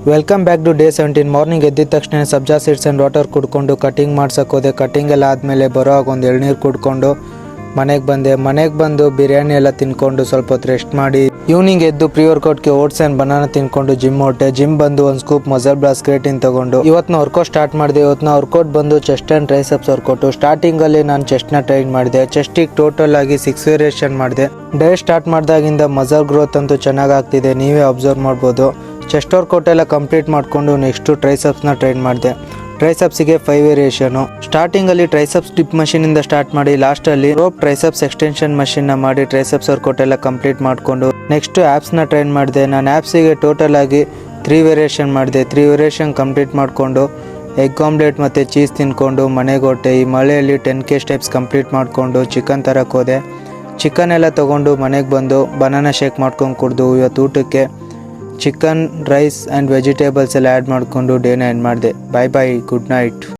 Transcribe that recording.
Welcome back to day 17. Morning ಎದ್ದಿದ ತಕ್ಷಣ ಸಬ್ಜಾ ಸೀಡ್ಸ್ ಆ್ಯಂಡ್ ವಾಟರ್ ಕುಡ್ಕೊಂಡು ಕಟಿಂಗ್ ಮಾಡ್ಸೋಕೆ ಹೋದೆ. ಕಟಿಂಗ್ ಎಲ್ಲ ಆದಮೇಲೆ ಬರೋವಾಗ ಒಂದು ಎಳ್ನೀರು ಕುಡ್ಕೊಂಡು ಮನೆಗೆ ಬಂದು ಬಿರಿಯಾನಿ ಎಲ್ಲ ತಿನ್ಕೊಂಡು ಸ್ವಲ್ಪ ಹೊತ್ತು ರೆಸ್ಟ್ ಮಾಡಿ ಈವ್ನಿಂಗ್ ಎದ್ದು ಪ್ರೀ ವರ್ಕೌಟ್ಗೆ ಓಟ್ಸ್ ಆ್ಯಂಡ್ ಬನಾನಾ ತಿನ್ಕೊಂಡು ಜಿಮ್ ಹೊಟ್ಟೆ. ಜಿಮ್ ಬಂದು ಒಂದು ಸ್ಕೂಪ್ ಮಸಲ್ ಬ್ಲಾಸ್ ಕ್ರೇಟಿನ್ ತಗೊಂಡು ಇವತ್ತು ವರ್ಕೌಟ್ ಸ್ಟಾರ್ಟ್ ಮಾಡಿದೆ. ಇವತ್ತು ವರ್ಕೌಟ್ ಬಂದು ಚೆಸ್ಟ್ ಆ್ಯಂಡ್ ಟ್ರೈಸೆಪ್ಸ್ ವರ್ಕೌಟು. ಸ್ಟಾರ್ಟಿಂಗಲ್ಲಿ ನಾನು ಚೆಸ್ಟ್ನ ಟ್ರೈನ್ ಮಾಡಿದೆ. ಚೆಸ್ಟಿಗೆ ಟೋಟಲ್ ಆಗಿ 6 ವೇರಿಯೇಷನ್ ಮಾಡಿದೆ. ಡೇ ಸ್ಟಾರ್ಟ್ ಮಾಡಿದಾಗಿಂದ ಮಸಲ್ ಗ್ರೋತ್ ಅಂತೂ ಚೆನ್ನಾಗಿ ಆಗ್ತಿದೆ, ನೀವೇ ಅಬ್ಸರ್ವ್ ಮಾಡ್ಬೋದು. ಚೆಸ್ಟ್ ವರ್ಕೌಟ್ ಎಲ್ಲ ಕಂಪ್ಲೀಟ್ ಮಾಡಿಕೊಂಡು ನೆಕ್ಸ್ಟು ಟ್ರೈಸೆಪ್ಸ್ನ ಟ್ರೈನ್ ಮಾಡಿದೆ. ಟ್ರೈಸೆಪ್ಸಿಗೆ 5 ವೇರಿಯೇಷನು. ಸ್ಟಾರ್ಟಿಂಗಲ್ಲಿ ಟ್ರೈಸೆಪ್ಸ್ ಡಿಪ್ ಮಷೀನಿಂದ ಸ್ಟಾರ್ಟ್ ಮಾಡಿ ಲಾಸ್ಟಲ್ಲಿ ರೋಪ್ ಟ್ರೈಸೆಪ್ಸ್ ಎಕ್ಸ್ಟೆನ್ಷನ್ ಮಷೀನ್ನ ಮಾಡಿ ಟ್ರೈಸೆಪ್ಸ್ ವರ್ಕೌಟ್ ಎಲ್ಲ ಕಂಪ್ಲೀಟ್ ಮಾಡಿಕೊಂಡು ನೆಕ್ಸ್ಟು ಆ್ಯಪ್ಸ್ನ ಟ್ರೈನ್ ಮಾಡಿದೆ. ನಾನು ಆ್ಯಪ್ಸಿಗೆ ಟೋಟಲ್ ಆಗಿ 3 ವೇರಿಯೇಷನ್ ಮಾಡಿದೆ. 3 ವೇರಿಯೇಷನ್ ಕಂಪ್ಲೀಟ್ ಮಾಡಿಕೊಂಡು ಎಗ್ ಆಮ್ಲೆಟ್ ಮತ್ತು ಚೀಸ್ ತಿನ್ಕೊಂಡು ಮನೆಗೆ ಹೊಟ್ಟೆ. ಈ ಮಳೆಯಲ್ಲಿ 10K ಸ್ಟೆಪ್ಸ್ ಕಂಪ್ಲೀಟ್ ಮಾಡಿಕೊಂಡು ಚಿಕನ್ ತರಕ್ಕೆ ಹೋದೆ. ಚಿಕನ್ ಎಲ್ಲ ತೊಗೊಂಡು ಮನೆಗೆ ಬಂದು ಬನಾನಾ ಶೇಕ್ ಮಾಡ್ಕೊಂಡು ಕುಡಿದು ಇವತ್ತು ಊಟಕ್ಕೆ ಚಿಕನ್, ರೈಸ್ ಆ್ಯಂಡ್ ವೆಜಿಟೇಬಲ್ಸ್ ಎಲ್ಲ ಆ್ಯಡ್ ಮಾಡಿಕೊಂಡು ಡೇನ ಎಂಡ್ ಮಾಡಿದೆ. ಬಾಯ್ ಬಾಯ್, ಗುಡ್ ನೈಟ್.